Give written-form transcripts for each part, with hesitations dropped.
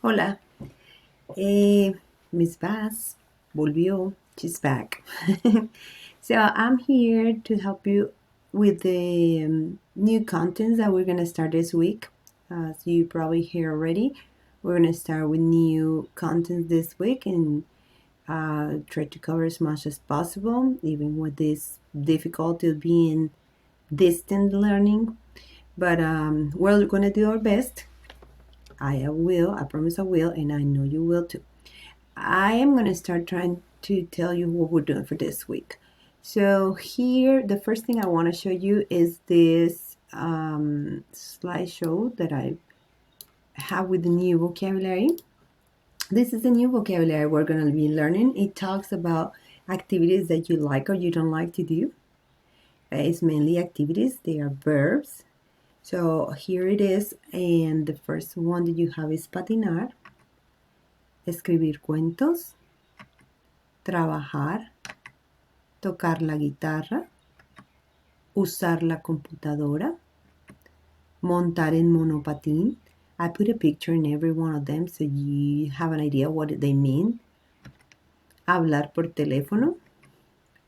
Hola, Miss Bass volvió. She's back. So I'm here to help you with the new contents that we're gonna start this week. As you probably hear already, we're gonna start with new contents this week and try to cover as much as possible, even with this difficulty of being distant learning. But we're gonna do our best. I will. I promise I will, and I know you will too. I am going to start trying to tell you what we're doing for this week. So here, the first thing I want to show you is this slideshow that I have with the new vocabulary. This is the new vocabulary we're going to be learning. It talks about activities that you like or you don't like to do. It's mainly activities. They are verbs. So here it is. And the first one that you have is patinar, escribir cuentos, trabajar, tocar la guitarra, usar la computadora, montar en monopatín. I put a picture in every one of them so you have an idea what they mean. Hablar por teléfono,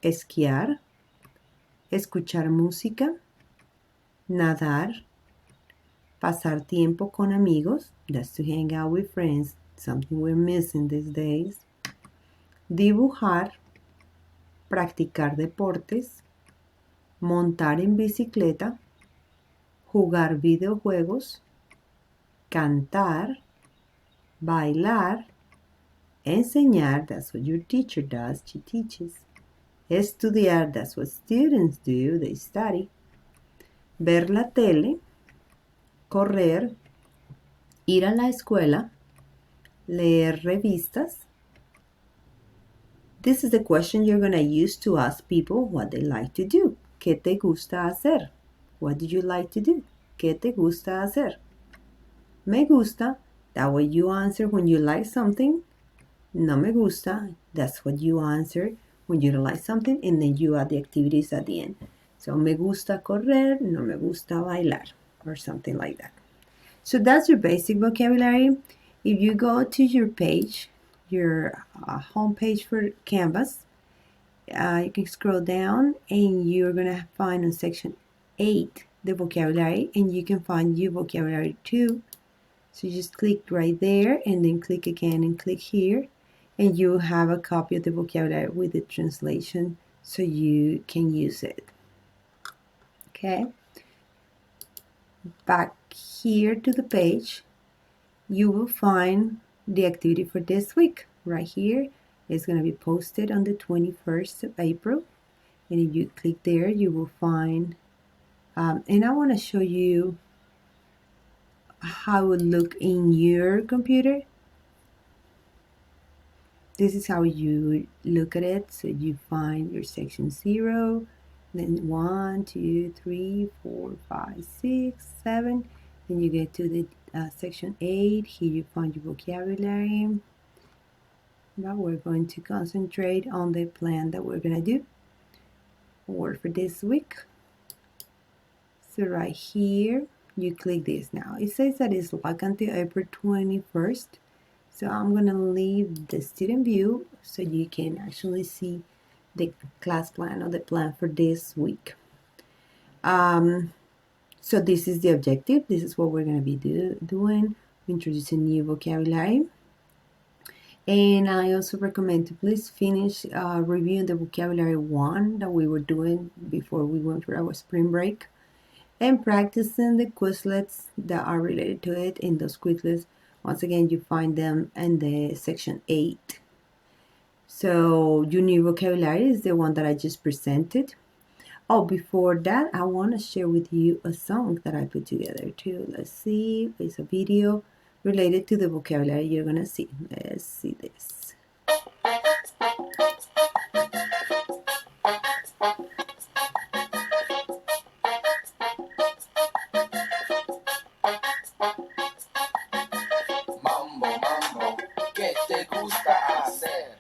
esquiar, escuchar música, nadar, pasar tiempo con amigos, that's to hang out with friends, something we're missing these days. Dibujar, practicar deportes, montar en bicicleta, jugar videojuegos, cantar, bailar, enseñar, that's what your teacher does, she teaches. Estudiar, that's what students do, they study. Ver la tele, correr, ir a la escuela, leer revistas. This is the question you're going to use to ask people what they like to do. ¿Qué te gusta hacer? What do you like to do? ¿Qué te gusta hacer? Me gusta, that way you answer when you like something. No me gusta, that's what you answer when you don't like something, and then you add the activities at the end. So me gusta correr, no me gusta bailar, or something like that. So that's your basic vocabulary. If you go to your page, your home page for Canvas, you can scroll down and you're gonna find on section 8 the vocabulary, and you can find your vocabulary too. So you just click right there and then click again and click here, and you have a copy of the vocabulary with the translation so you can use it. Okay, back here to the page, you will find the activity for this week right here. It's going to be posted on the 21st of April, and if you click there you will find and I want to show you how it would look in your computer. This is how you look at it. So you find your section 0, then 1, 2, 3, 4, 5, 6, 7. Then you get to the section 8. Here you find your vocabulary. Now we're going to concentrate on the plan that we're going to do or for this week. So right here, you click this now. It says that it's like until April 21st. So I'm going to leave the student view so you can actually see the class plan or the plan for this week. So this is the objective. This is what we're going to be doing, introducing new vocabulary. And I also recommend to please finish reviewing the vocabulary 1 that we were doing before we went for our spring break, and practicing the Quizlets that are related to it. In those Quizlets, once again, you find them in the section 8. So your new vocabulary is the one that I just presented. Oh, before that, I want to share with you a song that I put together too. Let's see, it's a video related to the vocabulary you're going to see. Let's see this. Mambo, mambo, ¿qué te gusta hacer?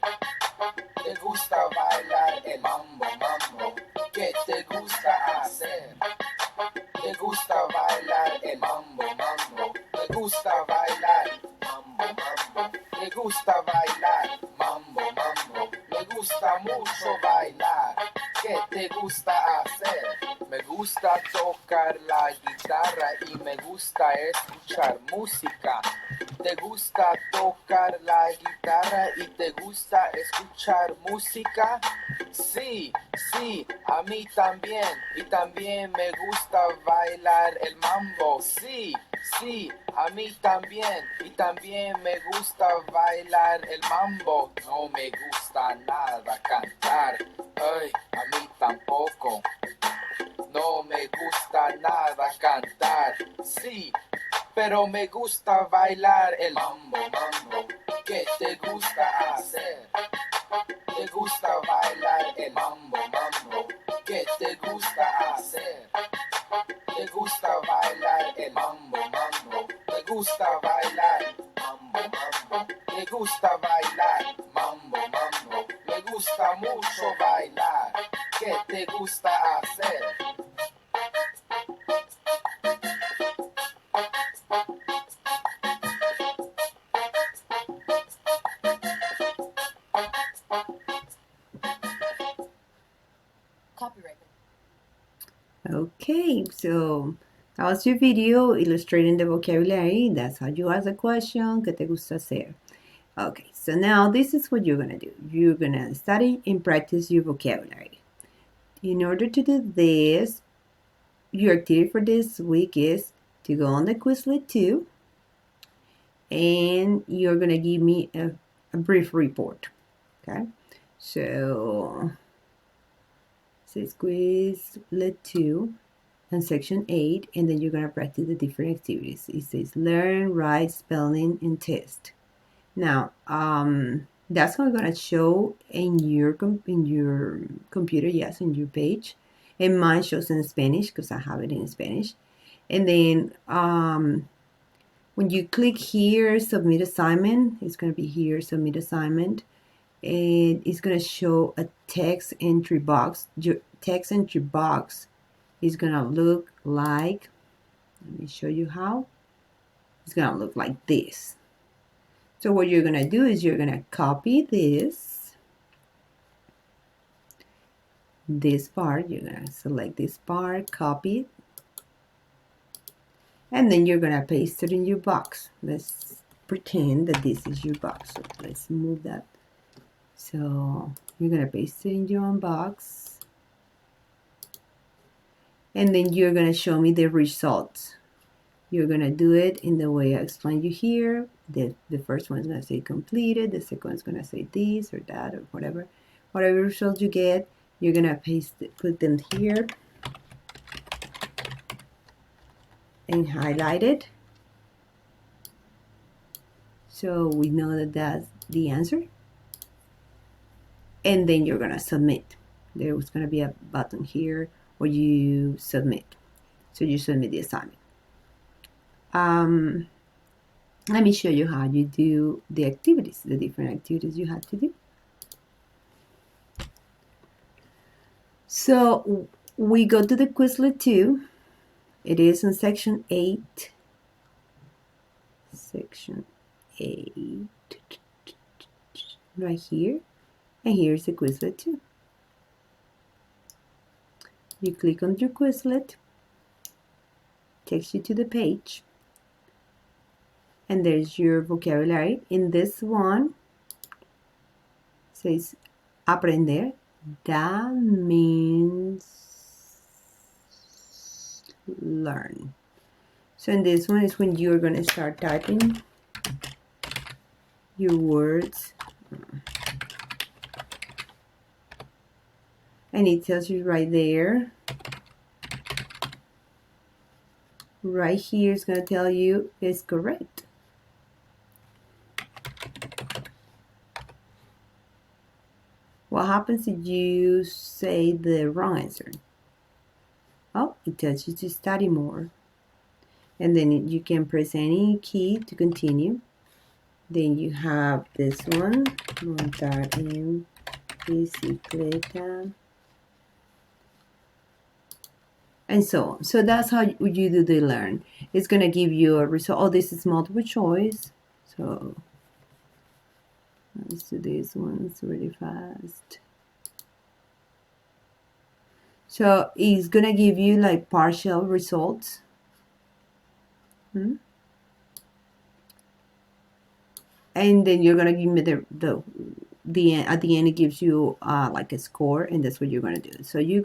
¿Te gusta bailar el mambo, mambo? ¿Qué te gusta hacer? ¿Te gusta bailar el mambo, mambo? ¿Te gusta bailar mambo, mambo? gusta bailar, mambo, mambo. Me gusta mucho bailar. ¿Qué te gusta hacer? Me gusta tocar la guitarra y me gusta escuchar música. ¿Te gusta tocar la guitarra y te gusta escuchar música? Sí, sí, a mí también. Y también me gusta bailar el mambo. Sí, sí, a mí también. Y también me gusta bailar el mambo. No me gusta nada cantar. Ay, a mí tampoco. No me gusta nada cantar. Sí, pero me gusta bailar el mambo, mambo. ¿Qué te gusta hacer? ¿Te gusta bailar el mambo, mambo? ¿Qué te gusta hacer? ¿Te gusta bailar el mambo, mambo? ¿Te gusta bailar mambo, mambo? ¿Te gusta bailar mambo, mambo? Me gusta mucho bailar. ¿Qué te gusta hacer? Copyright. Okay, so that was your video illustrating the vocabulary. That's how you ask a question. ¿Qué te gusta hacer? Okay, so now this is what you're gonna do. You're gonna study and practice your vocabulary. In order to do this, your activity for this week is to go on the Quizlet 2, and you're gonna give me a brief report. Okay, so it says Quizlet 2 and section 8, and then you're gonna practice the different activities. It says learn, write, spelling, and test. Now, that's what I'm gonna show in your computer, yes, on your page, and mine shows in Spanish because I have it in Spanish. And then when you click here, submit assignment, it's gonna be here, submit assignment, and it's gonna show a text entry box. Your text entry box is gonna look like, let me show you how. It's gonna look like this. So what you're gonna do is you're gonna copy this part. You're gonna select this part, copy it, and then you're gonna paste it in your box. Let's pretend that this is your box. So let's move that. So you're gonna paste it in your own box, and then you're gonna show me the results. You're gonna do it in the way I explained you here. The first one's gonna say completed, the second one's gonna say this or that or whatever. Whatever results you get, you're gonna put them here and highlight it. So we know that that's the answer. And then you're gonna submit. There's gonna be a button here where you submit. So you submit the assignment. Let me show you how you do the activities, the different activities you have to do. So we go to the Quizlet 2. It is in section 8. Section 8. Right here. And here's the Quizlet 2. You click on your Quizlet. Takes you to the page. And there's your vocabulary. In this one, says aprender. That means learn. So in this one is when you're going to start typing your words. And it tells you right there. Right here is going to tell you it's correct. What happens if you say the wrong answer? Oh, it tells you to study more. And then you can press any key to continue. Then you have this one, montar en bicicleta. And so on. So that's how you do the learn. It's going to give you a result. Oh, this is multiple choice. So Let's do these ones really fast. So it's gonna give you like partial results. And then you're gonna give me the end. At the end, it gives you like a score, and that's what you're gonna do. So you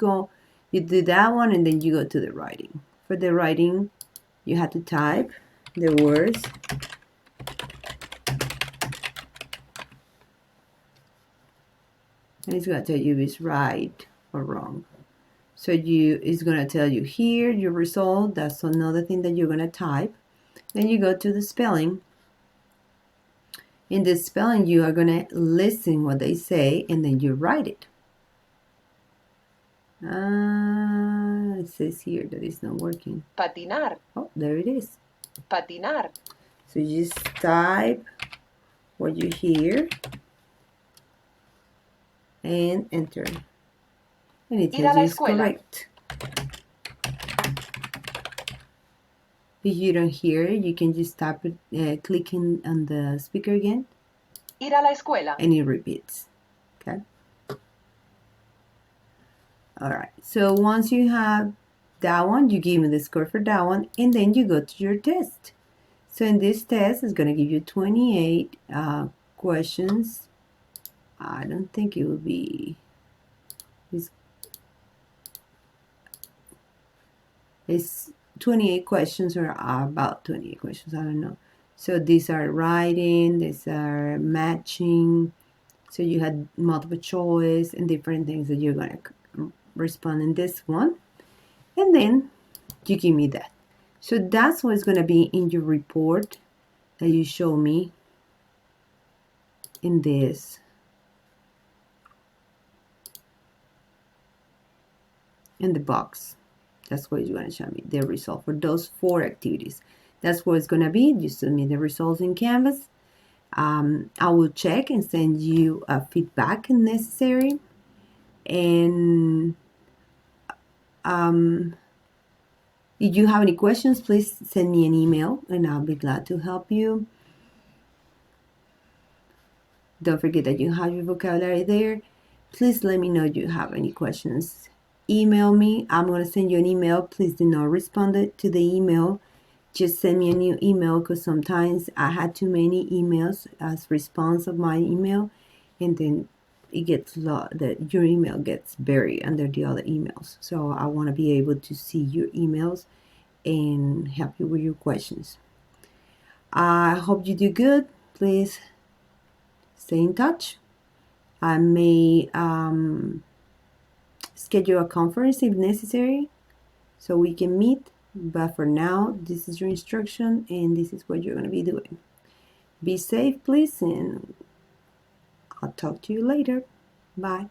do that one, and then you go to the writing. For the writing, you have to type the words. And it's gonna tell you if it's right or wrong. So it's gonna tell you here your result. That's another thing that you're gonna type. Then you go to the spelling. In the spelling, you are gonna listen what they say, and then you write it. It says here that it's not working. Patinar. Oh, there it is. Patinar. So you just type what you hear and enter. And it tells you it's correct. If you don't hear it, you can just tap it, clicking on the speaker again. Ir a la escuela. And it repeats. Okay. All right. So once you have that one, you give me the score for that one, and then you go to your test. So in this test, it's going to give you 28 questions. I don't think it will be. It's 28 questions, or about 28 questions. I don't know. So these are writing, these are matching. So you had multiple choice and different things that you're going to respond in this one. And then you give me that. So that's what's going to be in your report that you show me in this. In the box. That's what you're going to show me, the result for those 4 activities. That's what it's going to be. You submit the results in Canvas. I will check and send you a feedback if necessary. And if you have any questions, please send me an email and I'll be glad to help you. Don't forget that you have your vocabulary there. Please let me know if you have any questions. Email me. I'm going to send you an email. Please do not respond to the email. Just send me a new email, because sometimes I had too many emails as response of my email, and then it gets your email gets buried under the other emails. So I want to be able to see your emails and help you with your questions. I hope you do good. Please stay in touch. I may schedule a conference if necessary so we can meet, but for now, this is your instruction and this is what you're going to be doing. Be safe, please, and I'll talk to you later. Bye.